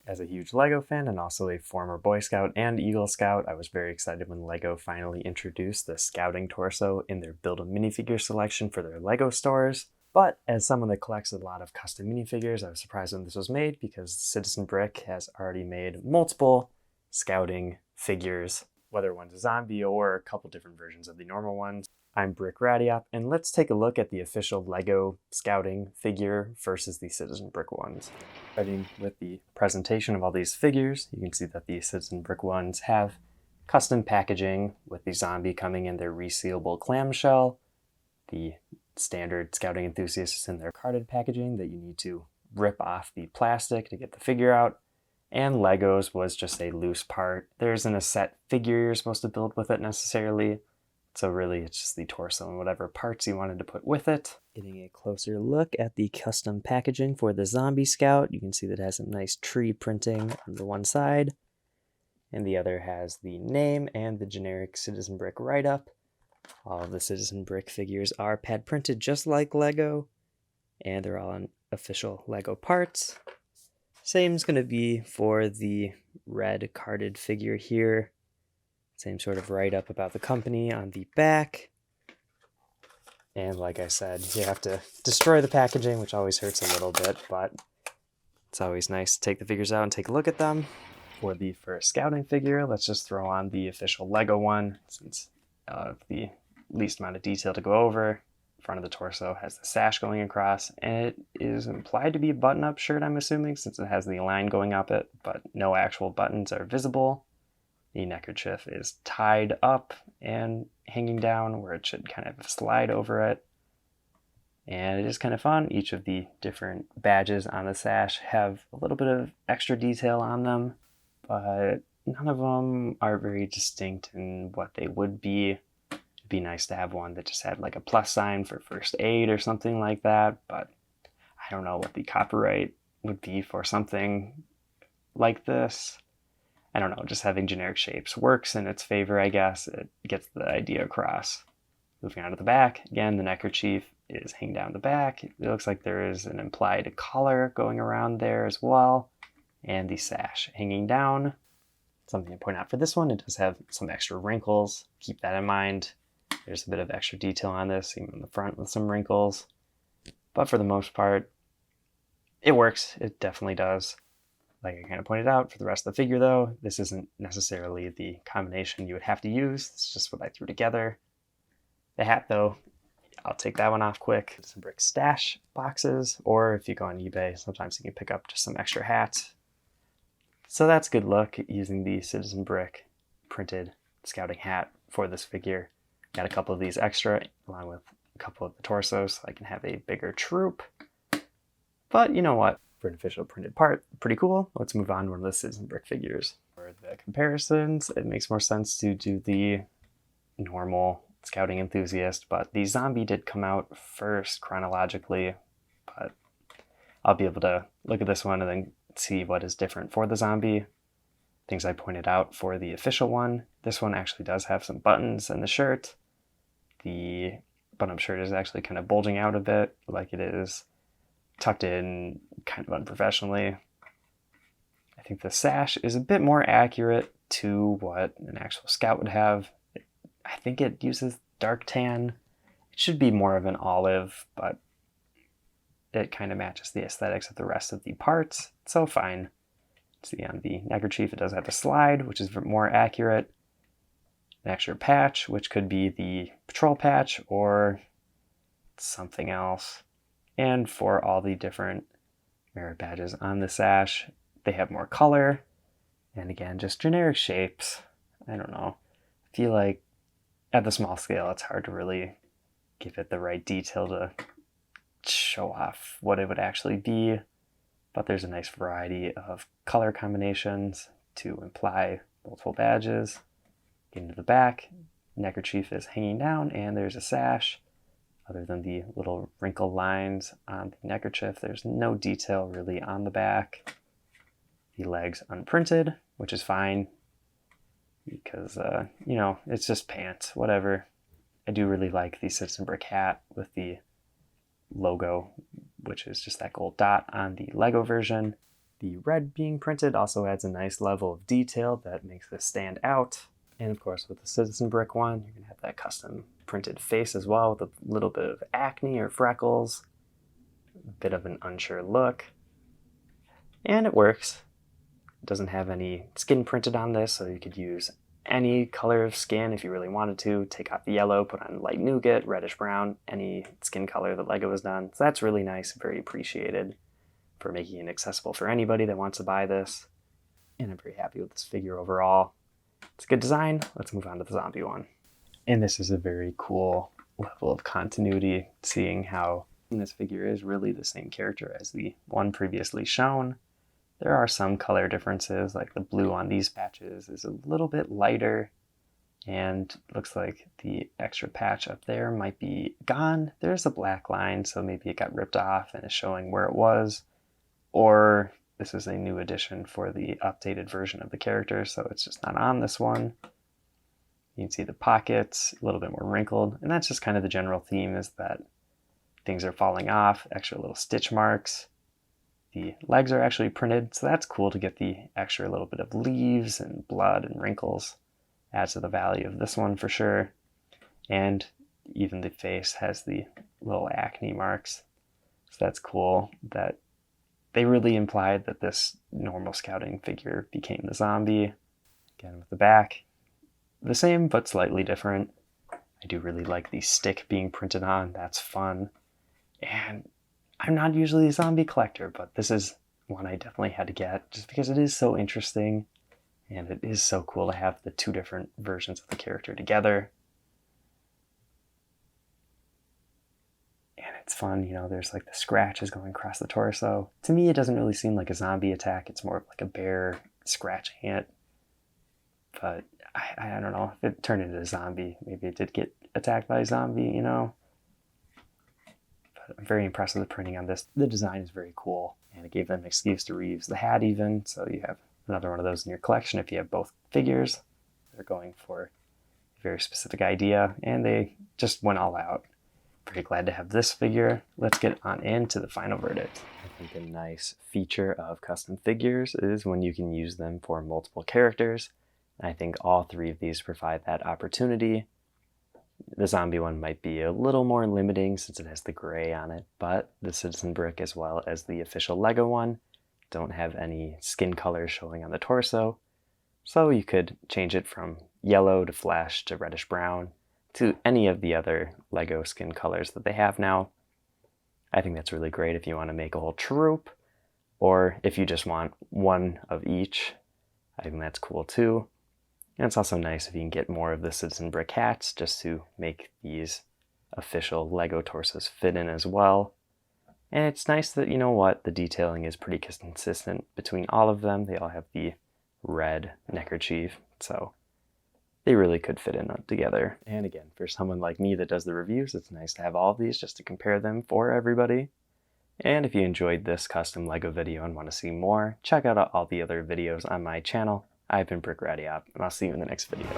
As a huge LEGO fan and also a former Boy Scout and Eagle Scout, I was very excited when LEGO finally introduced the scouting torso in their Build a Minifigure selection for their LEGO stores. But as someone that collects a lot of custom minifigures, I was surprised when this was made because Citizen Brick has already made multiple scouting figures, whether one's a zombie or a couple different versions of the normal ones. I'm Brick Radiop, and let's take a look at the official LEGO scouting figure versus the Citizen Brick ones. Starting with the presentation of all these figures, you can see that the Citizen Brick ones have custom packaging with the zombie coming in their resealable clamshell. The standard Scouting Enthusiast is in their carded packaging that you need to rip off the plastic to get the figure out. And Legos was just a loose part. There isn't a set figure you're supposed to build with it necessarily. So really it's just the torso and whatever parts you wanted to put with it. Getting a closer look at the custom packaging for the Zombie Scout, you can see that it has some nice tree printing on the one side. And the other has the name and the generic Citizen Brick write-up. All of the Citizen Brick figures are pad printed just like Lego, and they're all on official Lego parts. Same's going to be for the red carded figure here. Same sort of write-up about the company on the back. And like I said, you have to destroy the packaging, which always hurts a little bit, but it's always nice to take the figures out and take a look at them. For the first scouting figure, let's just throw on the official Lego one, since the least amount of detail to go over. Front of the torso has the sash going across, and it is implied to be a button-up shirt, I'm assuming, since it has the line going up it, but no actual buttons are visible. The neckerchief is tied up and hanging down where it should kind of slide over it. And it is kind of fun. Each of the different badges on the sash have a little bit of extra detail on them, but none of them are very distinct in what they would be. It'd be nice to have one that just had like a plus sign for first aid or something like that, but I don't know what the copyright would be for something like this. I don't know, just having generic shapes works in its favor, I guess. It gets the idea across. Moving on to the back, again, the neckerchief is hanging down the back. It looks like there is an implied collar going around there as well, and the sash hanging down. Something to point out for this one, it does have some extra wrinkles. Keep that in mind. There's a bit of extra detail on this, even on the front with some wrinkles. But for the most part, it works. It definitely does. Like I kind of pointed out, for the rest of the figure though, this isn't necessarily the combination you would have to use. It's just what I threw together. The hat though, I'll take that one off quick. Some brick stash boxes, or if you go on eBay, sometimes you can pick up just some extra hats. So that's a good look using the Citizen Brick printed scouting hat for this figure. Got a couple of these extra, along with a couple of the torsos, so I can have a bigger troop. But you know what? For an official printed part, pretty cool. Let's move on to one of the Citizen Brick figures. For the comparisons, it makes more sense to do the normal Scouting Enthusiast, but the zombie did come out first chronologically, but I'll be able to look at this one and then see what is different for the zombie. Things I pointed out for the official one. This one actually does have some buttons in the shirt. The button-up shirt is actually kind of bulging out a bit, like it is tucked in kind of unprofessionally. I think the sash is a bit more accurate to what an actual scout would have. I think it uses dark tan. It should be more of an olive, but it kind of matches the aesthetics of the rest of the parts, so fine. See on the neckerchief it does have a slide, which is more accurate. An extra patch, which could be the patrol patch or something else. And for all the different merit badges on the sash, they have more color. And again, just generic shapes. I don't know. I feel like at the small scale, it's hard to really give it the right detail to show off what it would actually be. But there's a nice variety of color combinations to imply multiple badges. Getting to the back, neckerchief is hanging down and there's a sash. Other than the little wrinkle lines on the neckerchief, there's no detail really on the back. The legs unprinted, which is fine because, you know, it's just pants, whatever. I do really like the Citizen Brick hat with the logo, which is just that gold dot on the Lego version. The red being printed also adds a nice level of detail that makes this stand out. And of course, with the Citizen Brick one, you're going to have that custom printed face as well with a little bit of acne or freckles, a bit of an unsure look. And it works. It doesn't have any skin printed on this, so you could use any color of skin if you really wanted to. Take off the yellow, put on light nougat, reddish brown, any skin color that LEGO has done. So that's really nice, very appreciated for making it accessible for anybody that wants to buy this. And I'm very happy with this figure overall. It's a good design. Let's move on to the zombie one. And this is a very cool level of continuity, seeing how this figure is really the same character as the one previously shown. There are some color differences, like the blue on these patches is a little bit lighter, and looks like the extra patch up there might be gone. There's a black line, so maybe it got ripped off and is showing where it was, or this is a new addition for the updated version of the character, so it's just not on this one. You can see the pockets, a little bit more wrinkled, and that's just kind of the general theme, is that things are falling off, extra little stitch marks. The legs are actually printed, so that's cool to get the extra little bit of leaves and blood and wrinkles. Adds to the value of this one for sure. And even the face has the little acne marks. So that's cool that they really implied that this normal scouting figure became the zombie. Again, with the back, the same but slightly different. I do really like the stick being printed on, that's fun. And I'm not usually a zombie collector, but this is one I definitely had to get just because it is so interesting and it is so cool to have the two different versions of the character together. And it's fun, you know, there's like the scratches going across the torso. To me, it doesn't really seem like a zombie attack. It's more of like a bear scratching it. But I don't know, if it turned into a zombie, maybe it did get attacked by a zombie, you know? I'm very impressed with the printing on this. The design is very cool, and it gave them an excuse to reuse the hat even, so you have another one of those in your collection if you have both figures. They're going for a very specific idea, and they just went all out. Very glad to have this figure. Let's get on into the final verdict. I think a nice feature of custom figures is when you can use them for multiple characters. I think all three of these provide that opportunity. The zombie one might be a little more limiting since it has the gray on it, but the Citizen Brick as well as the official LEGO one don't have any skin color showing on the torso, so you could change it from yellow to flesh to reddish brown to any of the other LEGO skin colors that they have now. I think that's really great if you want to make a whole troop, or if you just want one of each. I think that's cool too. And it's also nice if you can get more of the Citizen Brick hats just to make these official LEGO torsos fit in as well. And it's nice that, you know what, the detailing is pretty consistent between all of them. They all have the red neckerchief, so they really could fit in together. And again, for someone like me that does the reviews, it's nice to have all of these just to compare them for everybody. And if you enjoyed this custom LEGO video and want to see more, check out all the other videos on my channel. I've been Brick Ratty Up, and I'll see you in the next video.